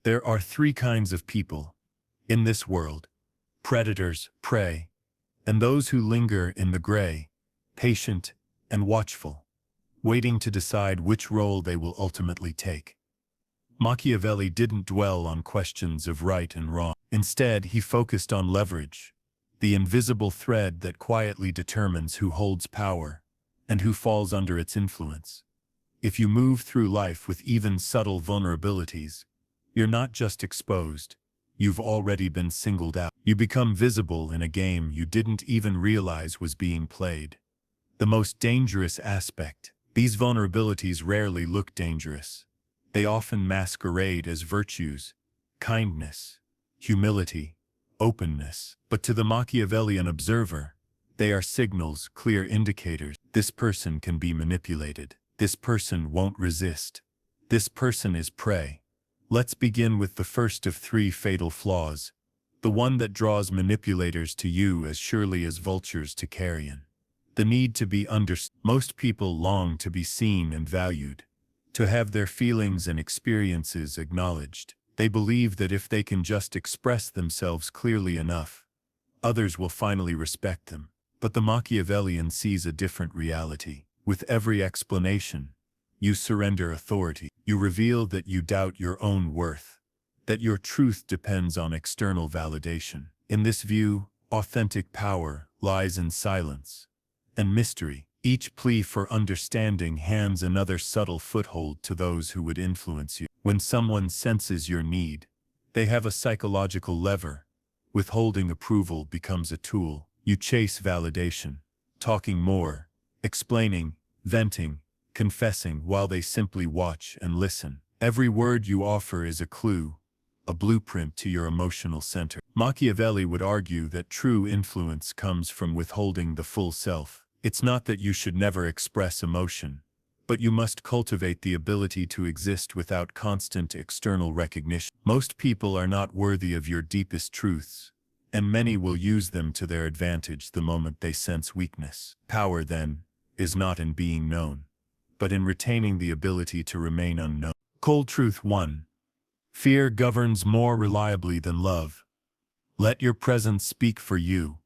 There are three kinds of people in this world: predators, prey, and those who linger in the gray, patient and watchful, waiting to decide which role they will ultimately take. Machiavelli didn't dwell on questions of right and wrong. Instead, he focused on leverage, the invisible thread that quietly determines who holds power and who falls under its influence. If you move through life with even subtle vulnerabilities, you're not just exposed, you've already been singled out. You become visible in a game you didn't even realize was being played. The most dangerous aspect: these vulnerabilities rarely look dangerous. They often masquerade as virtues: kindness, humility, openness. But to the Machiavellian observer, they are signals, clear indicators. This person can be manipulated. This person won't resist. This person is prey. Let's begin with the first of three fatal flaws, the one that draws manipulators to you as surely as vultures to carrion. The need to be understood. Most people long to be seen and valued, to have their feelings and experiences acknowledged. They believe that if they can just express themselves clearly enough, others will finally respect them. But the Machiavellian sees a different reality. With every explanation, you surrender authority. You reveal that you doubt your own worth, that your truth depends on external validation. In this view, authentic power lies in silence and mystery. Each plea for understanding hands another subtle foothold to those who would influence you. When someone senses your need, they have a psychological lever. Withholding approval becomes a tool. You chase validation, talking more, explaining, venting, confessing, while they simply watch and listen. Every word you offer is a clue, a blueprint to your emotional center. Machiavelli would argue that true influence comes from withholding the full self. It's not that you should never express emotion, but you must cultivate the ability to exist without constant external recognition. Most people are not worthy of your deepest truths, and many will use them to their advantage the moment they sense weakness. Power, then, is not in being known, but in retaining the ability to remain unknown. Cold truth 1. Fear governs more reliably than love. Let your presence speak for you.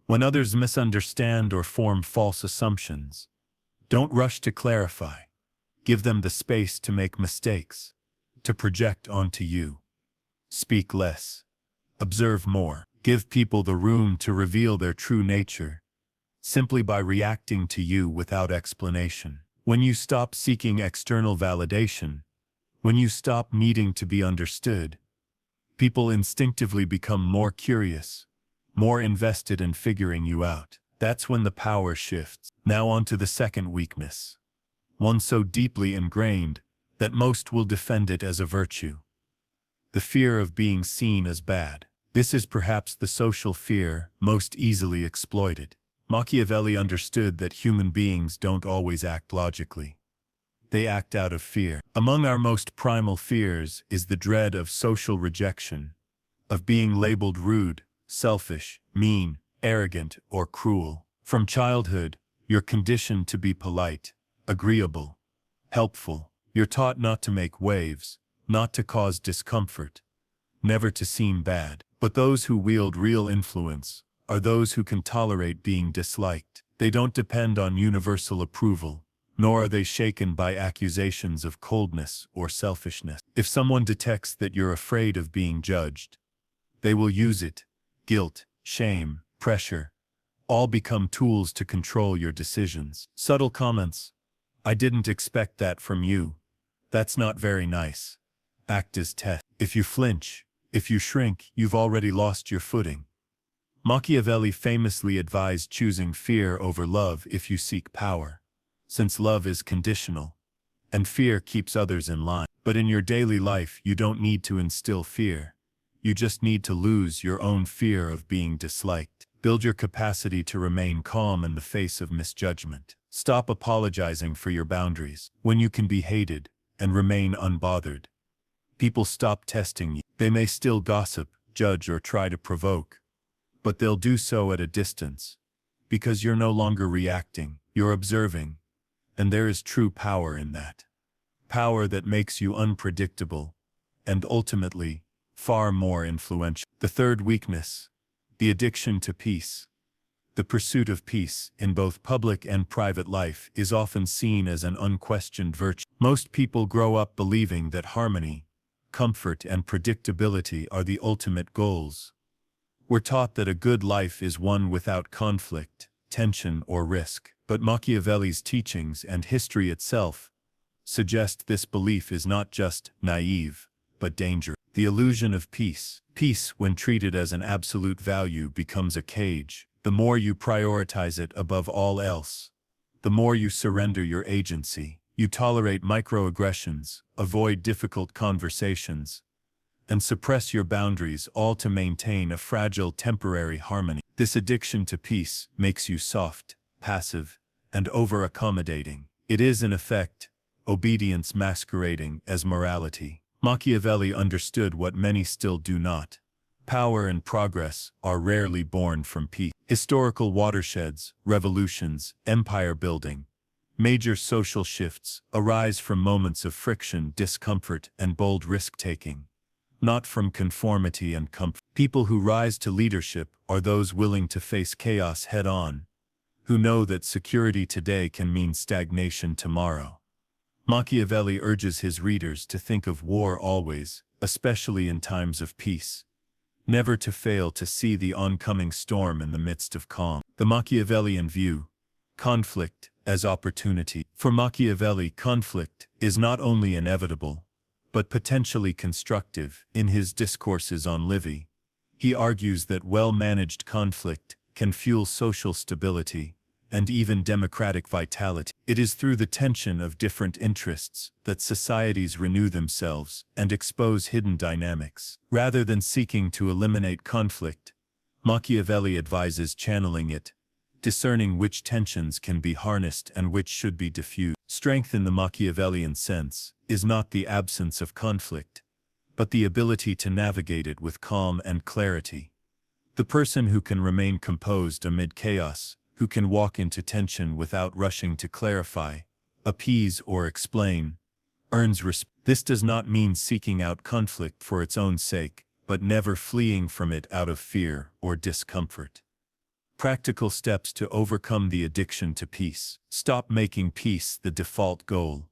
When others misunderstand or form false assumptions, don't rush to clarify. Give them the space to make mistakes, to project onto you. Speak less. Observe more. Give people the room to reveal their true nature, simply by reacting to you without explanation. When you stop seeking external validation, when you stop needing to be understood, people instinctively become more curious, more invested in figuring you out. That's when the power shifts. Now on to the second weakness, one so deeply ingrained that most will defend it as a virtue: the fear of being seen as bad. This is perhaps the social fear most easily exploited. Machiavelli understood that human beings don't always act logically. They act out of fear. Among our most primal fears is the dread of social rejection, of being labeled rude, selfish, mean, arrogant, or cruel. From childhood, you're conditioned to be polite, agreeable, helpful. You're taught not to make waves, not to cause discomfort, never to seem bad. But those who wield real influence are those who can tolerate being disliked. They don't depend on universal approval, nor are they shaken by accusations of coldness or selfishness. If someone detects that you're afraid of being judged, they will use it. Guilt, shame, pressure, all become tools to control your decisions. Subtle comments: "I didn't expect that from you. That's not very nice," act as test. If you flinch, if you shrink, you've already lost your footing. Machiavelli famously advised choosing fear over love if you seek power, since love is conditional, and fear keeps others in line. But in your daily life, you don't need to instill fear. You just need to lose your own fear of being disliked. Build your capacity to remain calm in the face of misjudgment. Stop apologizing for your boundaries when you can be hated, and remain unbothered. People stop testing you. They may still gossip, judge, or try to provoke, but they'll do so at a distance, because you're no longer reacting, you're observing, and there is true power in that. Power that makes you unpredictable, and ultimately, far more influential. The third weakness, the addiction to peace. The pursuit of peace, in both public and private life, is often seen as an unquestioned virtue. Most people grow up believing that harmony, comfort, and predictability are the ultimate goals. We're taught that a good life is one without conflict, tension, or risk. But Machiavelli's teachings and history itself suggest this belief is not just naive, but dangerous. The illusion of peace. Peace, when treated as an absolute value, becomes a cage. The more you prioritize it above all else, the more you surrender your agency. You tolerate microaggressions, avoid difficult conversations, and suppress your boundaries, all to maintain a fragile temporary harmony. This addiction to peace makes you soft, passive, and over-accommodating. It is, in effect, obedience masquerading as morality. Machiavelli understood what many still do not. Power and progress are rarely born from peace. Historical watersheds, revolutions, empire building, major social shifts arise from moments of friction, discomfort, and bold risk-taking, not from conformity and comfort. People who rise to leadership are those willing to face chaos head-on, who know that security today can mean stagnation tomorrow. Machiavelli urges his readers to think of war always, especially in times of peace, never to fail to see the oncoming storm in the midst of calm. The Machiavellian view, conflict as opportunity. For Machiavelli, conflict is not only inevitable, but potentially constructive. In his discourses on Livy, he argues that well-managed conflict can fuel social stability and even democratic vitality. It is through the tension of different interests that societies renew themselves and expose hidden dynamics. Rather than seeking to eliminate conflict, Machiavelli advises channeling it, discerning which tensions can be harnessed and which should be diffused. Strength in the Machiavellian sense is not the absence of conflict, but the ability to navigate it with calm and clarity. The person who can remain composed amid chaos, who can walk into tension without rushing to clarify, appease, or explain, earns respect. This does not mean seeking out conflict for its own sake, but never fleeing from it out of fear or discomfort. Practical steps to overcome the addiction to peace. Stop making peace the default goal.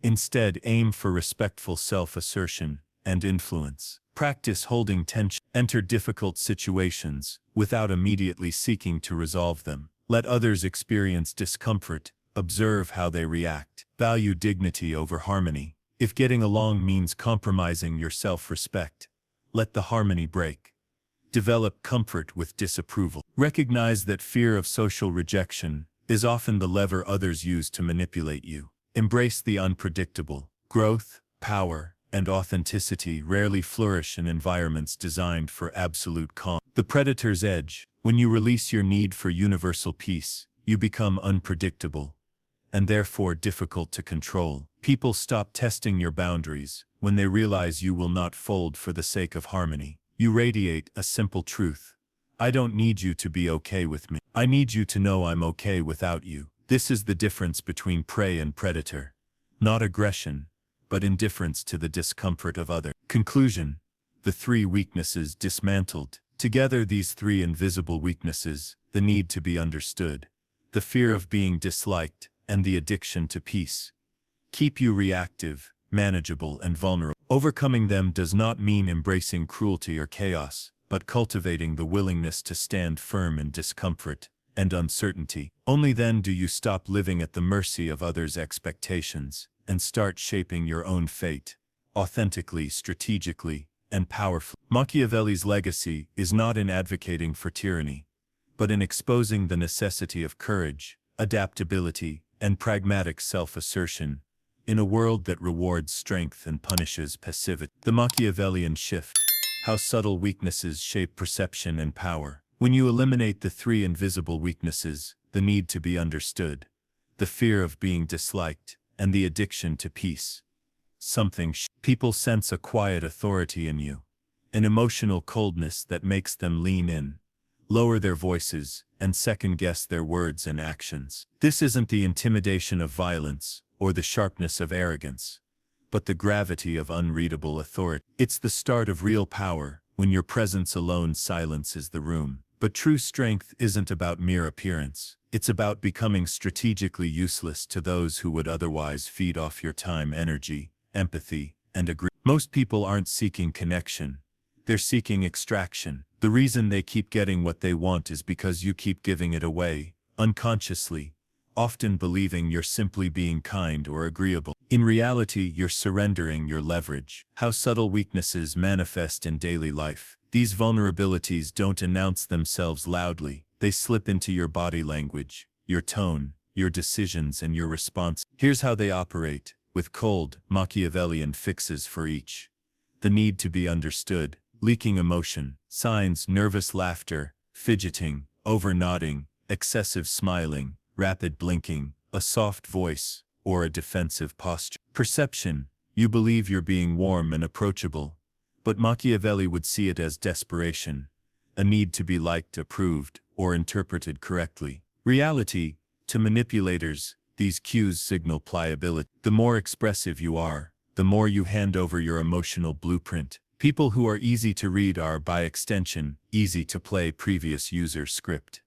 Instead, aim for respectful self-assertion and influence. Practice holding tension. Enter difficult situations without immediately seeking to resolve them. Let others experience discomfort. Observe how they react. Value dignity over harmony. If getting along means compromising your self-respect, let the harmony break. Develop comfort with disapproval. Recognize that fear of social rejection is often the lever others use to manipulate you. Embrace the unpredictable. Growth, power, and authenticity rarely flourish in environments designed for absolute calm. The predator's edge. When you release your need for universal peace, you become unpredictable, and therefore difficult to control. People stop testing your boundaries when they realize you will not fold for the sake of harmony. You radiate a simple truth. I don't need you to be okay with me. I need you to know I'm okay without you. This is the difference between prey and predator. Not aggression, but indifference to the discomfort of others. Conclusion. The three weaknesses dismantled. Together, these three invisible weaknesses, the need to be understood, the fear of being disliked, and the addiction to peace, keep you reactive, manageable, and vulnerable. Overcoming them does not mean embracing cruelty or chaos, but cultivating the willingness to stand firm in discomfort and uncertainty. Only then do you stop living at the mercy of others' expectations and start shaping your own fate, authentically, strategically, and powerfully. Machiavelli's legacy is not in advocating for tyranny, but in exposing the necessity of courage, adaptability, and pragmatic self-assertion in a world that rewards strength and punishes passivity. The Machiavellian shift. How subtle weaknesses shape perception and power. When you eliminate the three invisible weaknesses, the need to be understood, the fear of being disliked, and the addiction to peace, people sense a quiet authority in you, an emotional coldness that makes them lean in, lower their voices, and second-guess their words and actions. This isn't the intimidation of violence or the sharpness of arrogance, but the gravity of unreadable authority. It's the start of real power, when your presence alone silences the room. But true strength isn't about mere appearance. It's about becoming strategically useless to those who would otherwise feed off your time, energy, empathy, and agree. Most people aren't seeking connection. They're seeking extraction. The reason they keep getting what they want is because you keep giving it away, unconsciously, often believing you're simply being kind or agreeable. In reality, you're surrendering your leverage. How subtle weaknesses manifest in daily life. These vulnerabilities don't announce themselves loudly. They slip into your body language, your tone, your decisions, and your response. Here's how they operate, with cold, Machiavellian fixes for each. The need to be understood, leaking emotion, signs, nervous laughter, fidgeting, over-nodding, excessive smiling, rapid blinking, a soft voice, or a defensive posture. Perception, you believe you're being warm and approachable, but Machiavelli would see it as desperation, a need to be liked, approved, or interpreted correctly. Reality, to manipulators, these cues signal pliability. The more expressive you are, the more you hand over your emotional blueprint. People who are easy to read are, by extension, easy to play previous user script.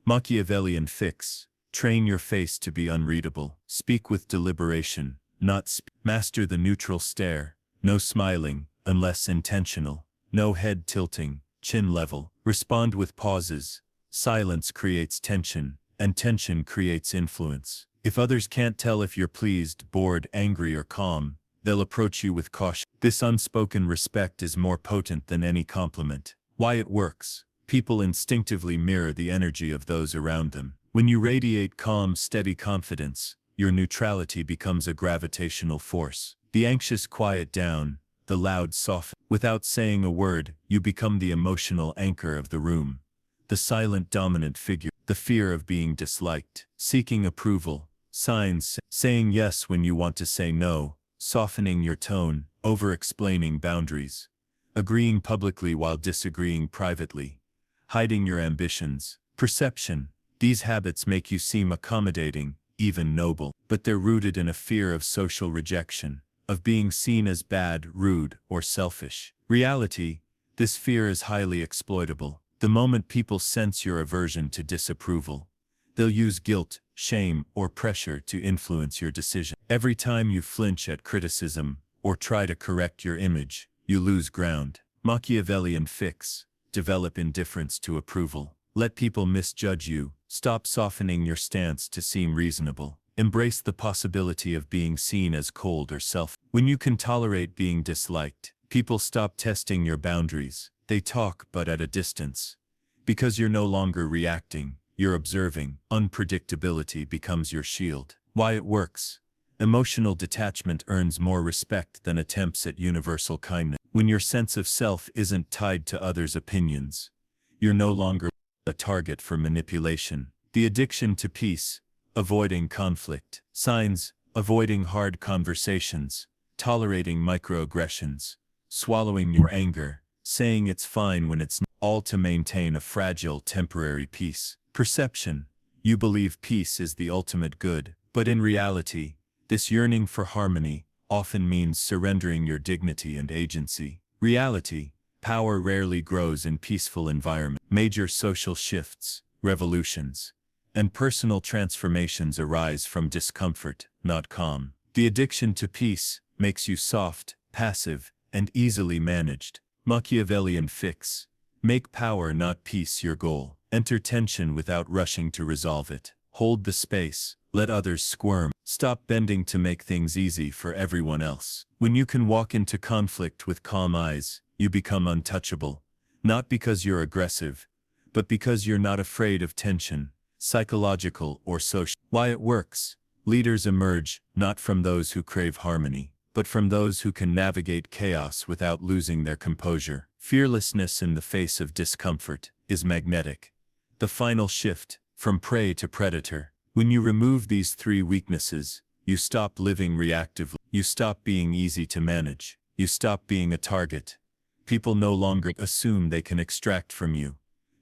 Machiavellian fix, train your face to be unreadable. Speak with deliberation, not master the neutral stare, no smiling, unless intentional, no head tilting, chin level. Respond with pauses. Silence creates tension, and tension creates influence. If others can't tell if you're pleased, bored, angry, or calm, they'll approach you with caution. This unspoken respect is more potent than any compliment. Why it works. People instinctively mirror the energy of those around them. When you radiate calm, steady confidence, your neutrality becomes a gravitational force. The anxious quiet down, the loud soften. Without saying a word, you become the emotional anchor of the room. The silent dominant figure. The fear of being disliked. Seeking approval. Signs. Saying yes when you want to say no. Softening your tone. Over-explaining boundaries. Agreeing publicly while disagreeing privately. Hiding your ambitions. Perception. These habits make you seem accommodating, even noble, but they're rooted in a fear of social rejection, of being seen as bad, rude, or selfish. Reality, this fear is highly exploitable. The moment people sense your aversion to disapproval, they'll use guilt, shame, or pressure to influence your decision. Every time you flinch at criticism, or try to correct your image, you lose ground. Machiavellian fix, develop indifference to approval. Let people misjudge you. Stop softening your stance to seem reasonable. Embrace the possibility of being seen as cold or selfish. When you can tolerate being disliked, people stop testing your boundaries. They talk, but at a distance. Because you're no longer reacting, you're observing. Unpredictability becomes your shield. Why it works. Emotional detachment earns more respect than attempts at universal kindness. When your sense of self isn't tied to others' opinions, you're no longer a target for manipulation. The addiction to peace, avoiding conflict. Signs, avoiding hard conversations, tolerating microaggressions, swallowing your anger, saying it's fine when it's not, all to maintain a fragile temporary peace. Perception, you believe peace is the ultimate good, but in reality, this yearning for harmony often means surrendering your dignity and agency. Reality, power rarely grows in peaceful environments. Major social shifts, revolutions, and personal transformations arise from discomfort, not calm. The addiction to peace makes you soft, passive, and easily managed. Machiavellian fix. Make power, not peace, your goal. Enter tension without rushing to resolve it. Hold the space. Let others squirm. Stop bending to make things easy for everyone else. When you can walk into conflict with calm eyes, you become untouchable. Not because you're aggressive, but because you're not afraid of tension, psychological or social. Why it works. Leaders emerge, not from those who crave harmony, but from those who can navigate chaos without losing their composure. Fearlessness in the face of discomfort is magnetic. The final shift, from prey to predator. When you remove these three weaknesses, you stop living reactively. You stop being easy to manage. You stop being a target. People no longer assume they can extract from you.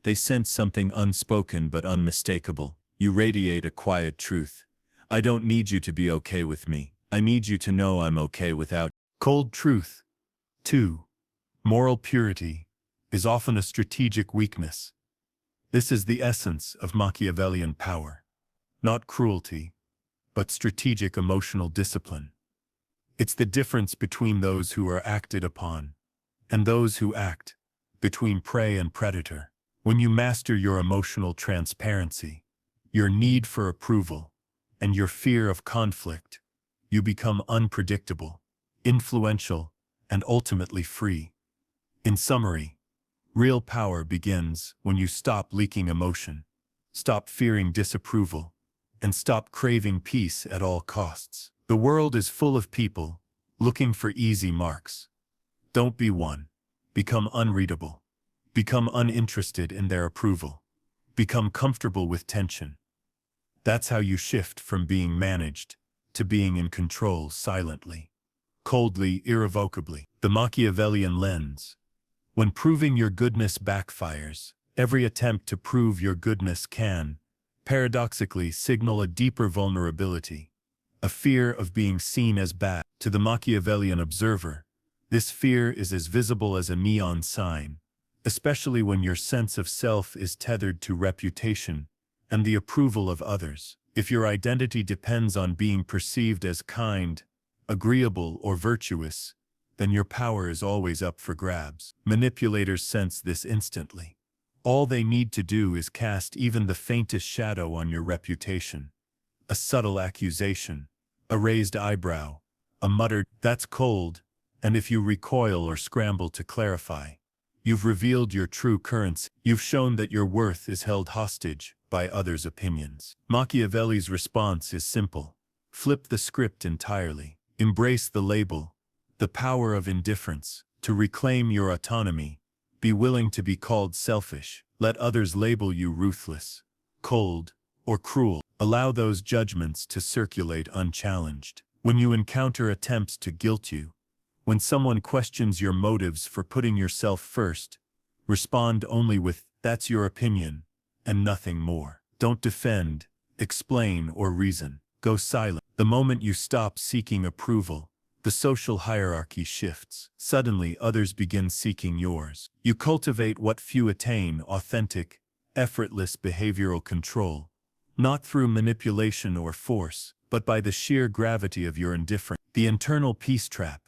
They sense something unspoken but unmistakable. You radiate a quiet truth. I don't need you to be okay with me. I need you to know I'm okay without. Cold truth. 2. Moral purity is often a strategic weakness. This is the essence of Machiavellian power. Not cruelty, but strategic emotional discipline. It's the difference between those who are acted upon and those who act, between prey and predator. When you master your emotional transparency, your need for approval, and your fear of conflict, you become unpredictable, influential, and ultimately free. In summary, real power begins when you stop leaking emotion, stop fearing disapproval, and stop craving peace at all costs. The world is full of people looking for easy marks. Don't be one. Become unreadable. Become uninterested in their approval. Become comfortable with tension. That's how you shift from being managed to being in control silently, coldly, irrevocably. The Machiavellian lens. When proving your goodness backfires, every attempt to prove your goodness can, paradoxically, signal a deeper vulnerability, a fear of being seen as bad. To the Machiavellian observer, this fear is as visible as a neon sign, especially when your sense of self is tethered to reputation and the approval of others. If your identity depends on being perceived as kind, agreeable, or virtuous, then your power is always up for grabs. Manipulators sense this instantly. All they need to do is cast even the faintest shadow on your reputation. A subtle accusation, a raised eyebrow, a muttered, "That's cold," and if you recoil or scramble to clarify, you've revealed your true currency. You've shown that your worth is held hostage by others' opinions. Machiavelli's response is simple. Flip the script entirely. Embrace the label, the power of indifference. To reclaim your autonomy, be willing to be called selfish. Let others label you ruthless, cold, or cruel. Allow those judgments to circulate unchallenged. When you encounter attempts to guilt you, when someone questions your motives for putting yourself first, respond only with, "That's your opinion," and nothing more. Don't defend, explain, or reason. Go silent. The moment you stop seeking approval, the social hierarchy shifts. Suddenly, others begin seeking yours. You cultivate what few attain: authentic, effortless behavioral control, not through manipulation or force, but by the sheer gravity of your indifference. The internal peace trap.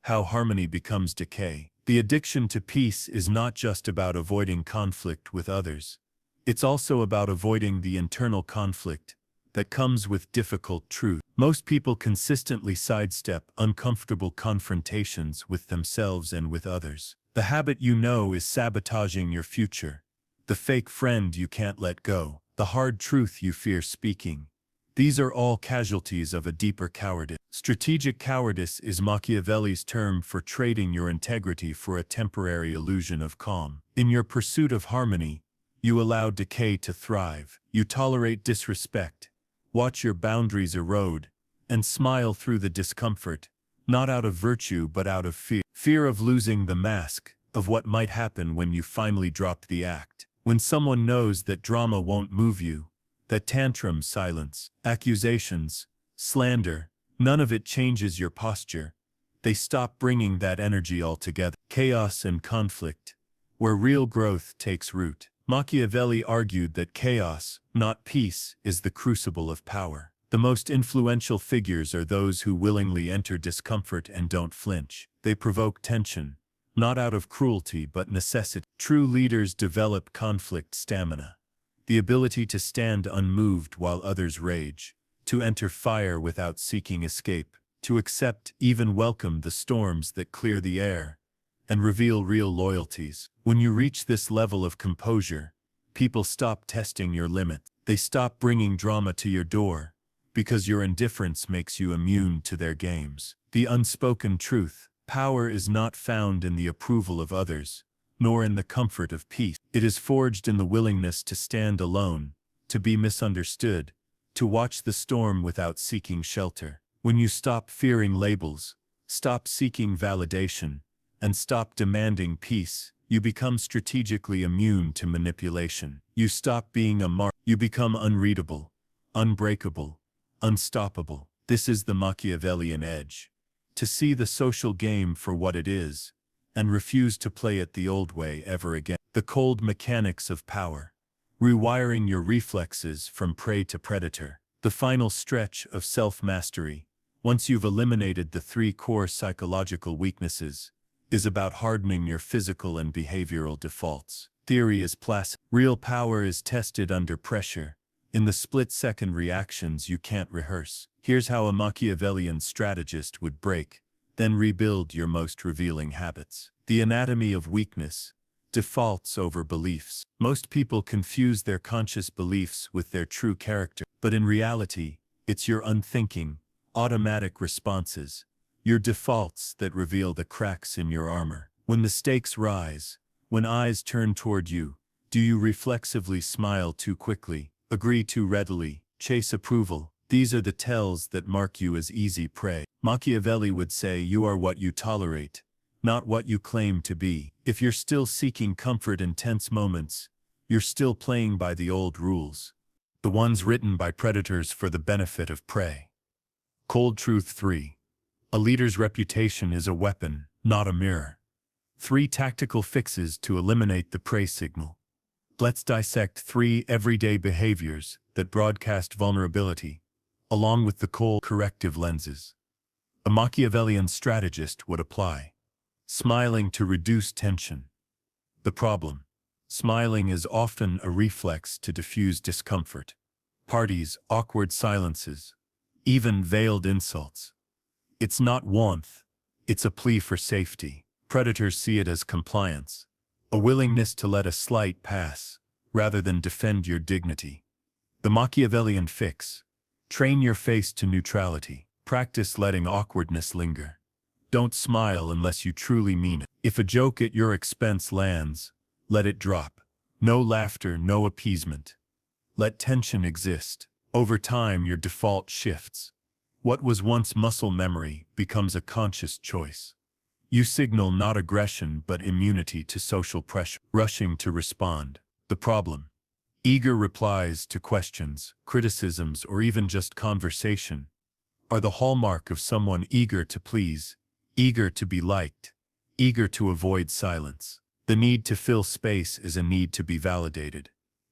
How harmony becomes decay. The addiction to peace is not just about avoiding conflict with others. It's also about avoiding the internal conflict that comes with difficult truth. Most people consistently sidestep uncomfortable confrontations with themselves and with others. The habit you know is sabotaging your future. The fake friend you can't let go. The hard truth you fear speaking. These are all casualties of a deeper cowardice. Strategic cowardice is Machiavelli's term for trading your integrity for a temporary illusion of calm. In your pursuit of harmony, you allow decay to thrive. You tolerate disrespect, watch your boundaries erode, and smile through the discomfort, not out of virtue but out of fear. Fear of losing the mask, of what might happen when you finally drop the act. When someone knows that drama won't move you, that tantrums, silence, accusations, slander, none of it changes your posture, they stop bringing that energy altogether. Chaos and conflict, where real growth takes root. Machiavelli argued that chaos, not peace, is the crucible of power. The most influential figures are those who willingly enter discomfort and don't flinch. They provoke tension, not out of cruelty but necessity. True leaders develop conflict stamina, the ability to stand unmoved while others rage, to enter fire without seeking escape, to accept, even welcome, the storms that clear the air and reveal real loyalties. When you reach this level of composure, people stop testing your limits. They stop bringing drama to your door, because your indifference makes you immune to their games. The unspoken truth: power is not found in the approval of others, nor in the comfort of peace. It is forged in the willingness to stand alone, to be misunderstood, to watch the storm without seeking shelter. When you stop fearing labels, stop seeking validation, and stop demanding peace, you become strategically immune to manipulation. You stop being a mark. You become unreadable, unbreakable, unstoppable. This is the Machiavellian edge. To see the social game for what it is, and refuse to play it the old way ever again. The cold mechanics of power. Rewiring your reflexes from prey to predator. The final stretch of self-mastery, once you've eliminated the 3 core psychological weaknesses, is about hardening your physical and behavioral defaults. Theory is placid. Real power is tested under pressure, in the split-second reactions you can't rehearse. Here's how a Machiavellian strategist would break, then rebuild your most revealing habits. The anatomy of weakness. Defaults over beliefs. Most people confuse their conscious beliefs with their true character, but in reality, it's your unthinking, automatic responses, your defaults that reveal the cracks in your armor. When the stakes rise, when eyes turn toward you, do you reflexively smile too quickly, agree too readily, chase approval? These are the tells that mark you as easy prey. Machiavelli would say you are what you tolerate, not what you claim to be. If you're still seeking comfort in tense moments, you're still playing by the old rules, the ones written by predators for the benefit of prey. Cold Truth 3. A leader's reputation is a weapon, not a mirror. 3 tactical fixes to eliminate the prey signal. Let's dissect 3 everyday behaviors that broadcast vulnerability, along with the cold corrective lenses a Machiavellian strategist would apply. Smiling to reduce tension. The problem. Smiling is often a reflex to diffuse discomfort. Parties, awkward silences, even veiled insults. It's not warmth, it's a plea for safety. Predators see it as compliance, a willingness to let a slight pass, rather than defend your dignity. The Machiavellian fix. Train your face to neutrality. Practice letting awkwardness linger. Don't smile unless you truly mean it. If a joke at your expense lands, let it drop. No laughter, no appeasement. Let tension exist. Over time, your default shifts. What was once muscle memory becomes a conscious choice. You signal not aggression but immunity to social pressure. Rushing to respond. The problem. Eager replies to questions, criticisms, or even just conversation are the hallmark of someone eager to please, eager to be liked, eager to avoid silence. The need to fill space is a need to be validated.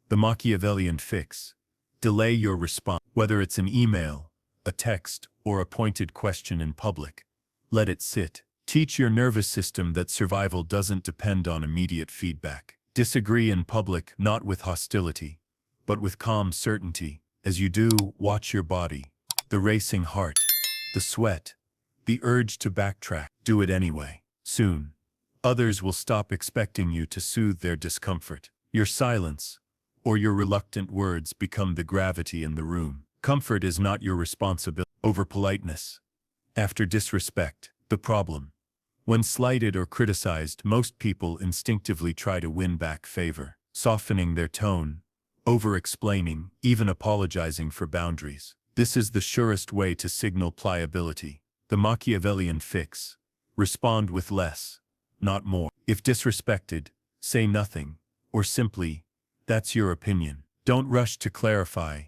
The Machiavellian fix. Delay your response, whether it's an email, a text, or a pointed question in public. Let it sit. Teach your nervous system that survival doesn't depend on immediate feedback. Disagree in public, not with hostility, but with calm certainty. As you do, watch your body. The racing heart, the sweat, the urge to backtrack. Do it anyway. Soon, others will stop expecting you to soothe their discomfort. Your silence, or your reluctant words become the gravity in the room. Comfort is not your responsibility. Over politeness. After disrespect. The problem. When slighted or criticized, most people instinctively try to win back favor, softening their tone, over-explaining, even apologizing for boundaries. This is the surest way to signal pliability. The Machiavellian fix. Respond with less, not more. If disrespected, say nothing, or simply, that's your opinion. Don't rush to clarify.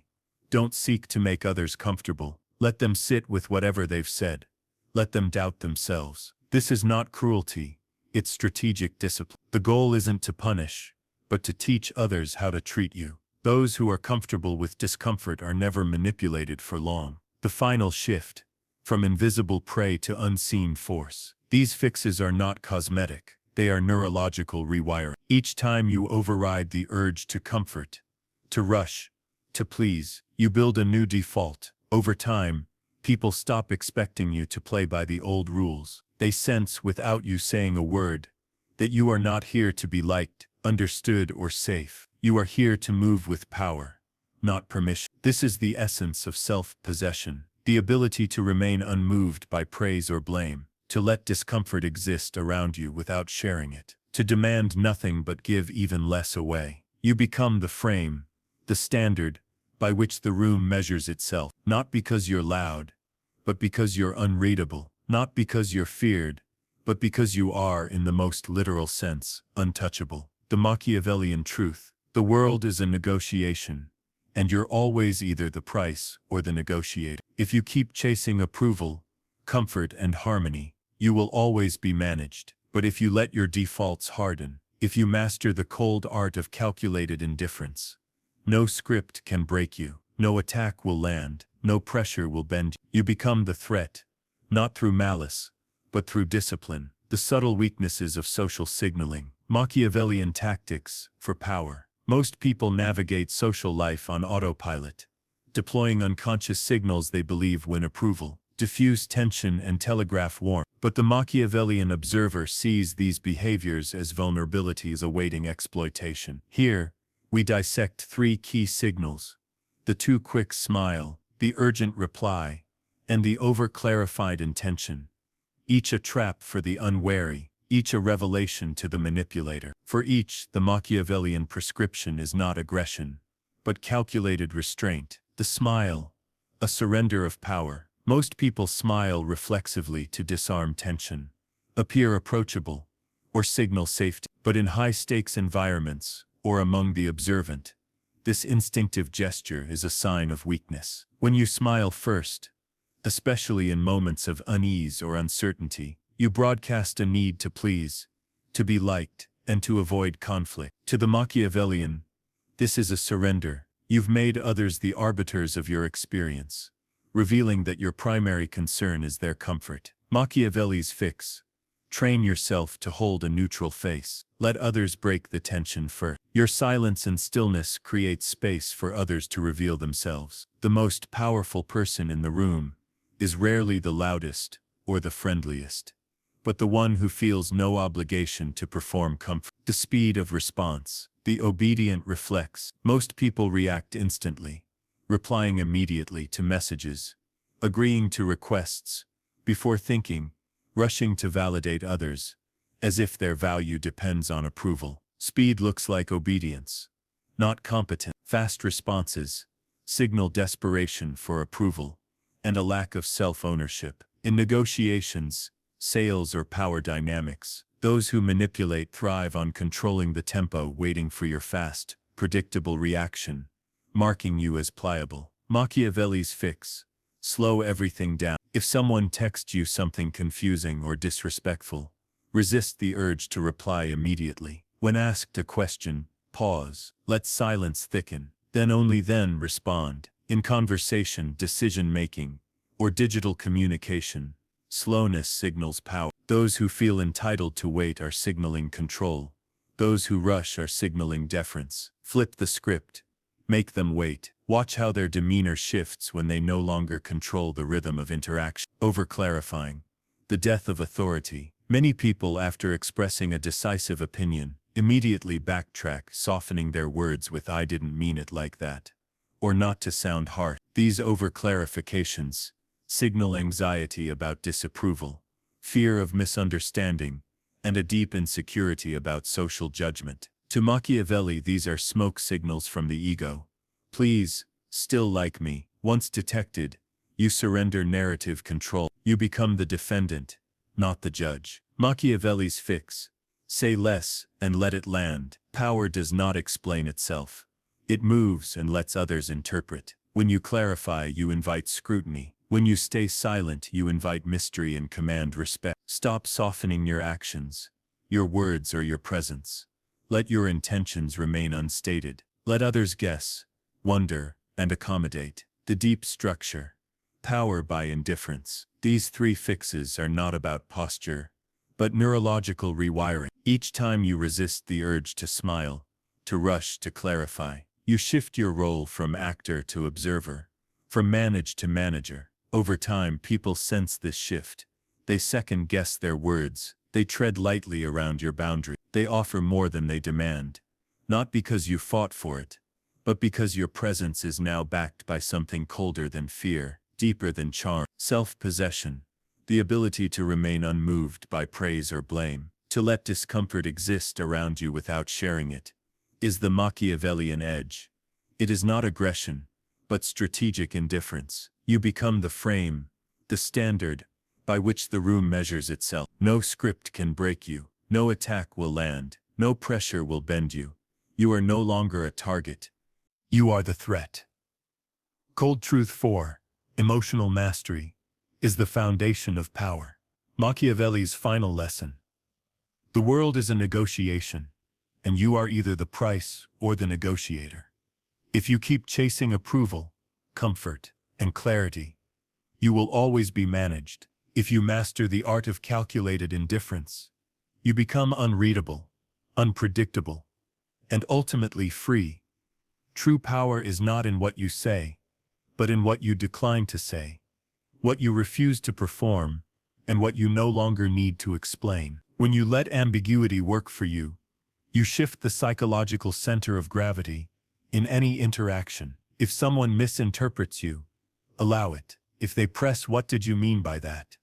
Don't seek to make others comfortable. Let them sit with whatever they've said. Let them doubt themselves. This is not cruelty, it's strategic discipline. The goal isn't to punish, but to teach others how to treat you. Those who are comfortable with discomfort are never manipulated for long. The final shift. From invisible prey to unseen force. These fixes are not cosmetic, they are neurological rewiring. Each time you override the urge to comfort, to rush, to please, you build a new default. Over time, people stop expecting you to play by the old rules. They sense, without you saying a word, that you are not here to be liked, understood, or safe. You are here to move with power, not permission. This is the essence of self-possession, the ability to remain unmoved by praise or blame, to let discomfort exist around you without sharing it, to demand nothing but give even less away. You become the frame, the standard, by which the room measures itself, not because you're loud, but because you're unreadable, not because you're feared, but because you are, in the most literal sense, untouchable. The Machiavellian truth. The world is a negotiation, and you're always either the price or the negotiator. If you keep chasing approval, comfort, and harmony, you will always be managed. But if you let your defaults harden, if you master the cold art of calculated indifference, no script can break you, no attack will land, no pressure will bend you. You become the threat, not through malice, but through discipline. The subtle weaknesses of social signaling. Machiavellian tactics for power. Most people navigate social life on autopilot, deploying unconscious signals they believe win approval, diffuse tension, and telegraph warmth. But the Machiavellian observer sees these behaviors as vulnerabilities awaiting exploitation. Here, we dissect three key signals: the too quick smile, the urgent reply, and the over-clarified intention. Each a trap for the unwary, each a revelation to the manipulator. For each, the Machiavellian prescription is not aggression, but calculated restraint. The smile, a surrender of power. Most people smile reflexively to disarm tension, appear approachable, or signal safety. But in high-stakes environments, or among the observant, this instinctive gesture is a sign of weakness. When you smile first, especially in moments of unease or uncertainty, you broadcast a need to please, to be liked, and to avoid conflict. To the Machiavellian, this is a surrender. You've made others the arbiters of your experience, revealing that your primary concern is their comfort. Machiavelli's fix: train yourself to hold a neutral face. Let others break the tension first. Your silence and stillness create space for others to reveal themselves. The most powerful person in the room is rarely the loudest or the friendliest, but the one who feels no obligation to perform comfort. The speed of response. The obedient reflex. Most people react instantly, replying immediately to messages, agreeing to requests, before thinking, rushing to validate others, as if their value depends on approval. Speed looks like obedience, not competence. Fast responses signal desperation for approval and a lack of self-ownership. In negotiations, sales, or power dynamics, those who manipulate thrive on controlling the tempo, waiting for your fast, predictable reaction, marking you as pliable. Machiavelli's fix: slow everything down. If someone texts you something confusing or disrespectful, resist the urge to reply immediately. When asked a question, pause, let silence thicken, then only then respond. In conversation, decision-making, or digital communication, slowness signals power. Those who feel entitled to wait are signaling control. Those who rush are signaling deference. Flip the script. Make them wait. Watch how their demeanor shifts when they no longer control the rhythm of interaction. Over-clarifying. The death of authority. Many people, after expressing a decisive opinion, immediately backtrack, softening their words with "I didn't mean it like that," or "not to sound harsh." These over-clarifications signal anxiety about disapproval, fear of misunderstanding, and a deep insecurity about social judgment. To Machiavelli, these are smoke signals from the ego. Please, still like me. Once detected, you surrender narrative control. You become the defendant, not the judge. Machiavelli's fix: say less and let it land. Power does not explain itself. It moves and lets others interpret. When you clarify, you invite scrutiny. When you stay silent, you invite mystery and command respect. Stop softening your actions, your words, or your presence. Let your intentions remain unstated. Let others guess, wonder, and accommodate. The deep structure. Power by indifference. These three fixes are not about posture, but neurological rewiring. Each time you resist the urge to smile, to rush, to clarify, you shift your role from actor to observer, from manage to manager. Over time, people sense this shift. They second-guess their words. They tread lightly around your boundary. They offer more than they demand, not because you fought for it, but because your presence is now backed by something colder than fear, deeper than charm. Self-possession, the ability to remain unmoved by praise or blame, to let discomfort exist around you without sharing it, is the Machiavellian edge. It is not aggression, but strategic indifference. You become the frame, the standard, by which the room measures itself. No script can break you. No attack will land. No pressure will bend you. You are no longer a target. You are the threat. Cold Truth 4. Emotional mastery is the foundation of power. Machiavelli's final lesson. The world is a negotiation, and you are either the price or the negotiator. If you keep chasing approval, comfort, and clarity, you will always be managed. If you master the art of calculated indifference, you become unreadable, unpredictable, and ultimately free. True power is not in what you say, but in what you decline to say, what you refuse to perform, and what you no longer need to explain. When you let ambiguity work for you, you shift the psychological center of gravity in any interaction. If someone misinterprets you, allow it. If they press "what did you mean by that?"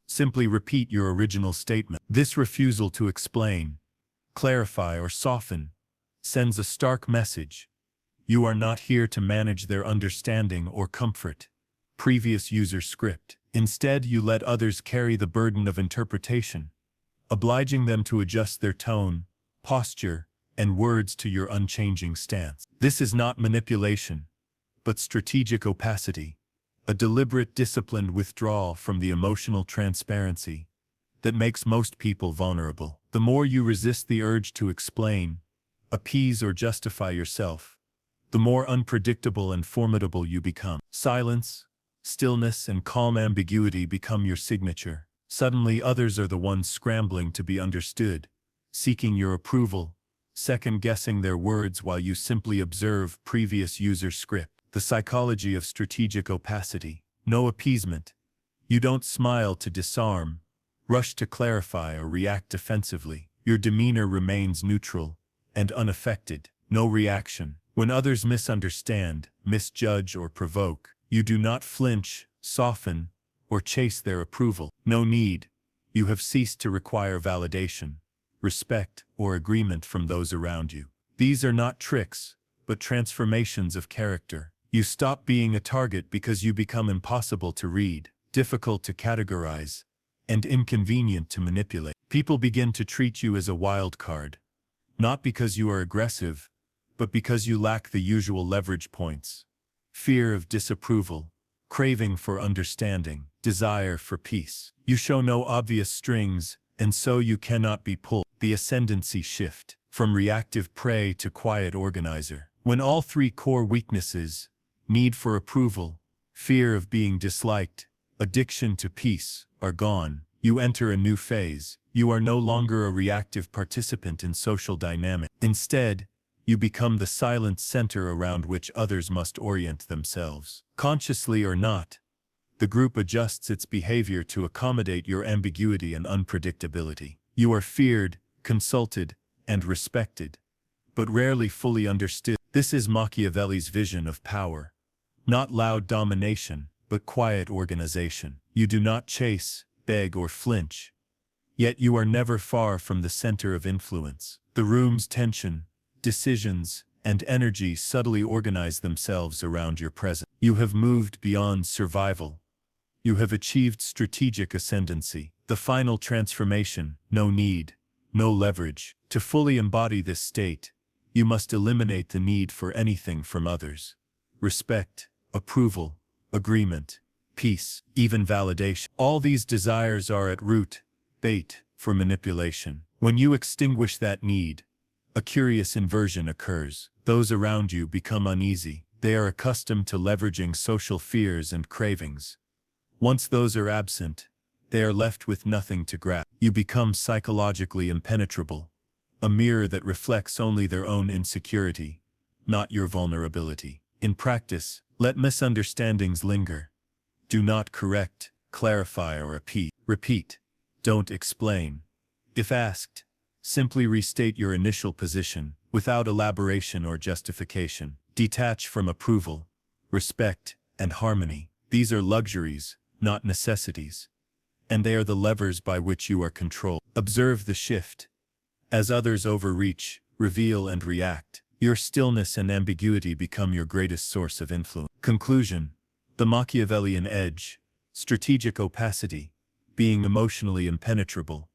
simply repeat your original statement. This refusal to explain, clarify, or soften sends a stark message. You are not here to manage their understanding or comfort. Previous user script. Instead, you let others carry the burden of interpretation, obliging them to adjust their tone, posture, and words to your unchanging stance. This is not manipulation, but strategic opacity, a deliberate, disciplined withdrawal from the emotional transparency that makes most people vulnerable. The more you resist the urge to explain, appease, or justify yourself, the more unpredictable and formidable you become. Silence, stillness, and calm ambiguity become your signature. Suddenly, others are the ones scrambling to be understood, seeking your approval, second-guessing their words while you simply observe previous user script. The psychology of strategic opacity. No appeasement. You don't smile to disarm, rush to clarify, or react defensively. Your demeanor remains neutral and unaffected. No reaction. When others misunderstand, misjudge, or provoke, you do not flinch, soften, or chase their approval. No need. You have ceased to require validation, respect, or agreement from those around you. These are not tricks, but transformations of character. You stop being a target because you become impossible to read, difficult to categorize, and inconvenient to manipulate. People begin to treat you as a wild card, not because you are aggressive, but because you lack the usual leverage points. Fear of disapproval, craving for understanding, desire for peace. You show no obvious strings, and so you cannot be pulled. The ascendancy shift, from reactive prey to quiet organizer. When all three core weaknesses, need for approval, fear of being disliked, addiction to peace, are gone, you enter a new phase. You are no longer a reactive participant in social dynamics. Instead, you become the silent center around which others must orient themselves. Consciously or not, the group adjusts its behavior to accommodate your ambiguity and unpredictability. You are feared, consulted, and respected, but rarely fully understood. This is Machiavelli's vision of power. Not loud domination, but quiet organization. You do not chase, beg, or flinch, yet you are never far from the center of influence. The room's tension, decisions, and energy subtly organize themselves around your presence. You have moved beyond survival. You have achieved strategic ascendancy. The final transformation: no need, no leverage. To fully embody this state, you must eliminate the need for anything from others. Respect, approval, agreement, peace, even validation. All these desires are at root, bait for manipulation. When you extinguish that need, a curious inversion occurs. Those around you become uneasy. They are accustomed to leveraging social fears and cravings. Once those are absent, they are left with nothing to grasp. You become psychologically impenetrable, a mirror that reflects only their own insecurity, not your vulnerability. In practice, let misunderstandings linger. Do not correct, clarify, or repeat. Don't explain. If asked, simply restate your initial position, without elaboration or justification. Detach from approval, respect, and harmony. These are luxuries, not necessities, and they are the levers by which you are controlled. Observe the shift. As others overreach, reveal, and react, your stillness and ambiguity become your greatest source of influence. Conclusion: the Machiavellian edge, strategic opacity, being emotionally impenetrable,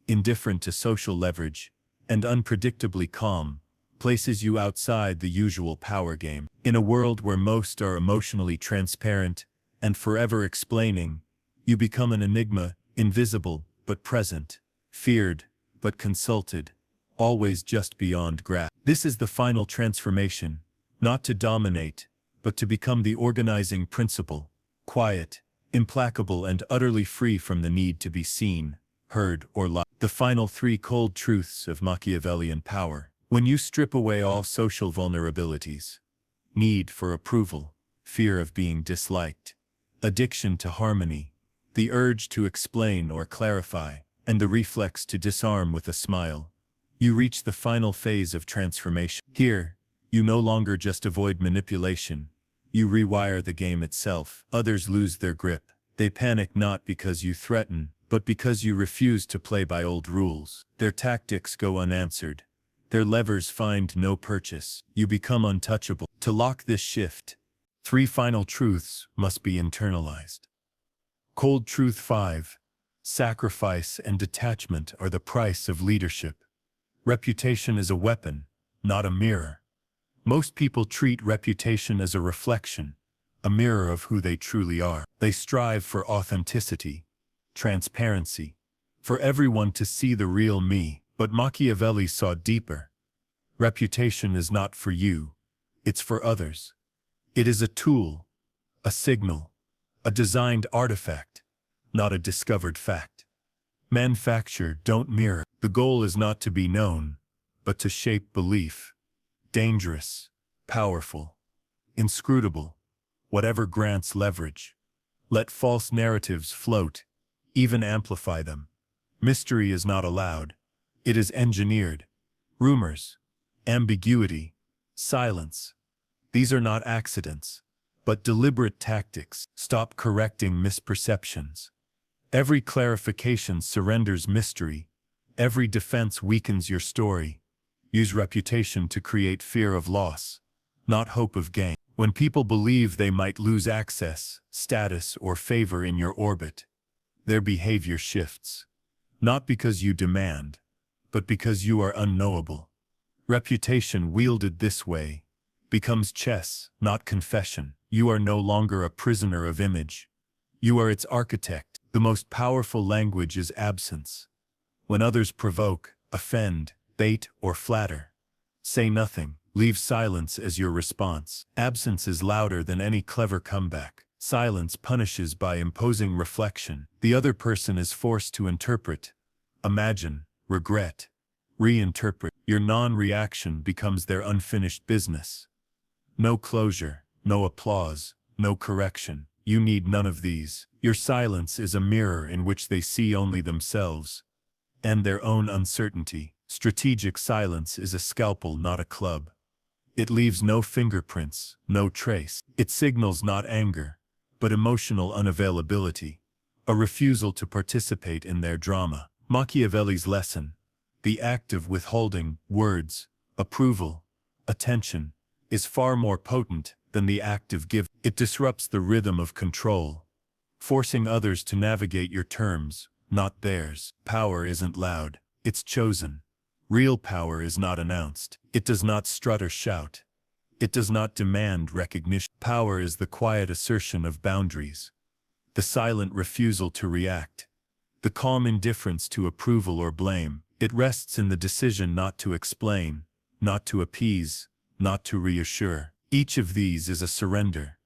indifferent to social leverage, and unpredictably calm, places you outside the usual power game. In a world where most are emotionally transparent, and forever explaining, you become an enigma, invisible but present, feared but consulted, always just beyond grasp. This is the final transformation, not to dominate, but to become the organizing principle, quiet, implacable and utterly free from the need to be seen, heard or liked. The final three cold truths of Machiavellian power. When you strip away all social vulnerabilities, need for approval, fear of being disliked, addiction to harmony, the urge to explain or clarify, and the reflex to disarm with a smile, you reach the final phase of transformation. Here, you no longer just avoid manipulation, you rewire the game itself. Others lose their grip. They panic not because you threaten, but because you refuse to play by old rules. Their tactics go unanswered. Their levers find no purchase. You become untouchable. To lock this shift, three final truths must be internalized. Cold truth 5. Sacrifice and detachment are the price of leadership. Reputation is a weapon, not a mirror. Most people treat reputation as a reflection, a mirror of who they truly are. They strive for authenticity, transparency, for everyone to see the real me. But Machiavelli saw deeper. Reputation is not for you, it's for others. It is a tool, a signal, a designed artifact, not a discovered fact. Manufacture, don't mirror. The goal is not to be known, but to shape belief. Dangerous, powerful, inscrutable, whatever grants leverage. Let false narratives float, even amplify them. Mystery is not allowed. It is engineered. Rumors, ambiguity, silence. These are not accidents, but deliberate tactics. Stop correcting misperceptions. Every clarification surrenders mystery. Every defense weakens your story. Use reputation to create fear of loss, not hope of gain. When people believe they might lose access, status, or favor in your orbit, their behavior shifts. Not because you demand, but because you are unknowable. Reputation wielded this way becomes chess, not confession. You are no longer a prisoner of image. You are its architect. The most powerful language is absence. When others provoke, offend, bait, or flatter, say nothing. Leave silence as your response. Absence is louder than any clever comeback. Silence punishes by imposing reflection. The other person is forced to interpret, imagine, regret, reinterpret. Your non-reaction becomes their unfinished business. No closure, no applause, no correction. You need none of these. Your silence is a mirror in which they see only themselves and their own uncertainty. Strategic silence is a scalpel, not a club. It leaves no fingerprints, no trace. It signals not anger, but emotional unavailability, a refusal to participate in their drama. Machiavelli's lesson, the act of withholding words, approval, attention, is far more potent than the act of giving. It disrupts the rhythm of control, forcing others to navigate your terms, not theirs. Power isn't loud, it's chosen. Real power is not announced. It does not strut or shout. It does not demand recognition. Power is the quiet assertion of boundaries, the silent refusal to react, the calm indifference to approval or blame. It rests in the decision not to explain, not to appease, not to reassure. Each of these is a surrender.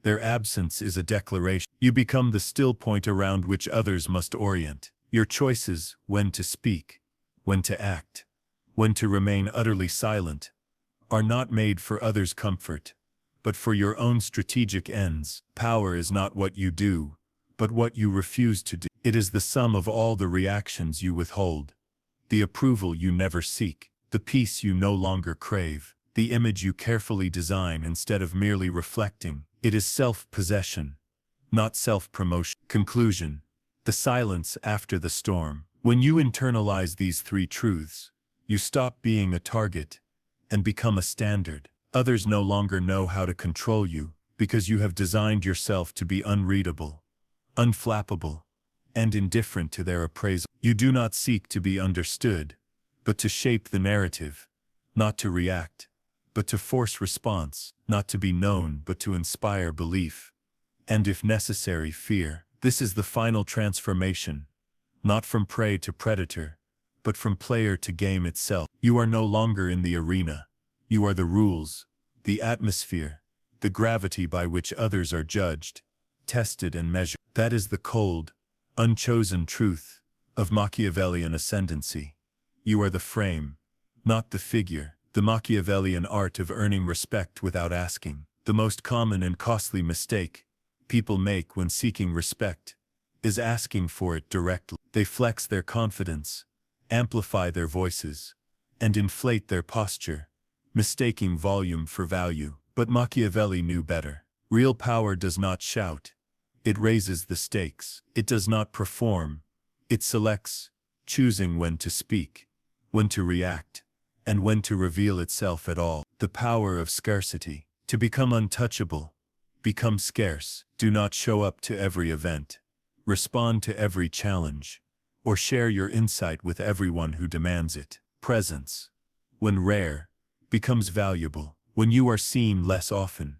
Their absence is a declaration. You become the still point around which others must orient. Your choices, when to speak, when to act, when to remain utterly silent, are not made for others' comfort, but for your own strategic ends. Power is not what you do, but what you refuse to do. It is the sum of all the reactions you withhold, the approval you never seek, the peace you no longer crave, the image you carefully design instead of merely reflecting. It is self-possession, not self-promotion. Conclusion: the silence after the storm. When you internalize these three truths, you stop being a target and become a standard. Others no longer know how to control you because you have designed yourself to be unreadable, unflappable, and indifferent to their appraisal. You do not seek to be understood, but to shape the narrative, not to react, but to force response, not to be known, but to inspire belief. and if necessary, fear. This is the final transformation, not from prey to predator, but from player to game itself. You are no longer in the arena. You are the rules, the atmosphere, the gravity by which others are judged, tested and measured. That is the cold, unchosen truth of Machiavellian ascendancy. You are the frame, not the figure. The Machiavellian art of earning respect without asking. The most common and costly mistake people make when seeking respect is asking for it directly. They flex their confidence, amplify their voices, and inflate their posture, mistaking volume for value. But Machiavelli knew better. Real power does not shout. It raises the stakes. It does not perform. It selects, choosing when to speak, when to react, and when to reveal itself at all. The power of scarcity. To become untouchable, become scarce. Do not show up to every event, respond to every challenge, or share your insight with everyone who demands it. Presence, when rare, becomes valuable. When you are seen less often,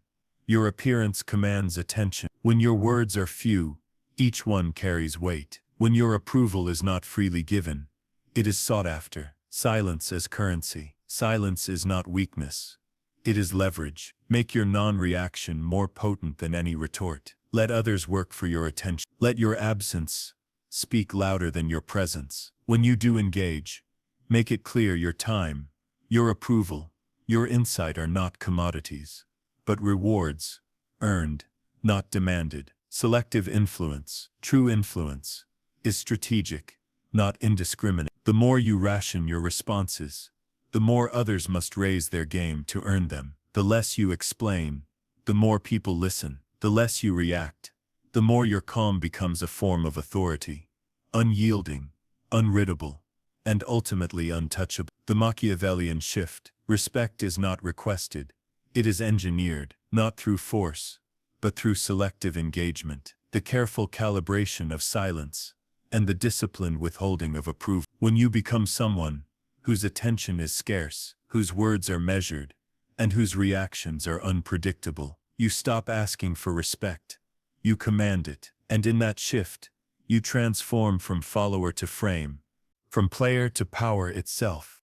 your appearance commands attention. When your words are few, each one carries weight. When your approval is not freely given, it is sought after. Silence as currency. Silence is not weakness. It is leverage. Make your non-reaction more potent than any retort. Let others work for your attention. Let your absence speak louder than your presence. When you do engage, make it clear your time, your approval, your insight are not commodities, but rewards, earned, not demanded. Selective influence. True influence is strategic, not indiscriminate. The more you ration your responses, the more others must raise their game to earn them. The less you explain, the more people listen. The less you react, the more your calm becomes a form of authority, unyielding, unriddable, and ultimately untouchable. The Machiavellian shift. Respect is not requested. It is engineered, not through force, but through selective engagement, the careful calibration of silence, and the disciplined withholding of approval. When you become someone whose attention is scarce, whose words are measured, and whose reactions are unpredictable, you stop asking for respect. You command it. And in that shift, you transform from follower to frame, from player to power itself.